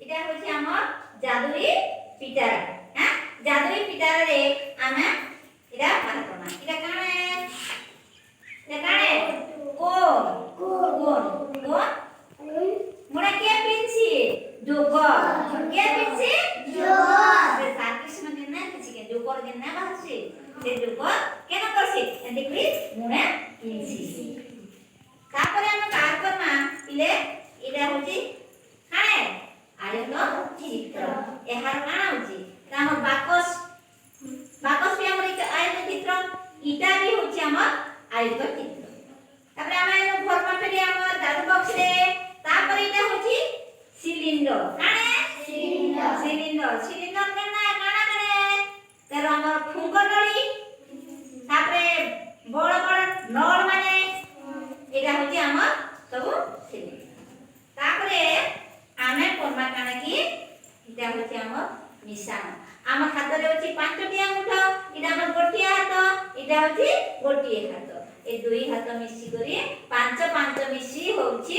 এটা হচ্ছে আমার জাদুই পিটারা। হ্যাঁ, জাদুই পিটারা রে আমি এটা ভাগ করনা। এটা কানে কোন কোন কোন মোরা কে পিনছি জোগর। কে পিনছি জোগর। সে সার্কিস মানে না কিছু কে জোগর কে না বাসি সে জোগর কেন করছি দেখবি মোরা পিনছি। তারপরে আমরা কার করমা ইলে এটা হচ্ছে কানে আয়ত চিত্র। এহার কানা হচ্ছে আমার বাকস বাকস বি আমার আয়ত চিত্র। ইটা বি হচ্ছে আমার আয়ত চিত্র। তারপরে আমরা এর ফর্মা ফেলি আমার জাদু বক্স রে। তারপরে এটা হচ্ছে সিলিন্ডার। কানে সিলিন্ডার সিলিন্ডার সিলিন্ডার কেন কানা করে কারণ আমার ফুঙ্ক নড়ি। তারপরে বড় বড় নল মানে এটা হচ্ছে আমার সবু সিলিন্ডার। তারপরে আমি ফর্মা কানা কি এটা হচ্ছে আমার মিশানো। আমার হাতরে হচ্ছে পাঁচটি আঙ্গুঠ। এটা আমার গোটিয়ে হাত। এটা হচ্ছে গোটিয়ে হাত। এই দুই হাত মিশি করে পাঁচ পাঁচ মিশি হচ্ছে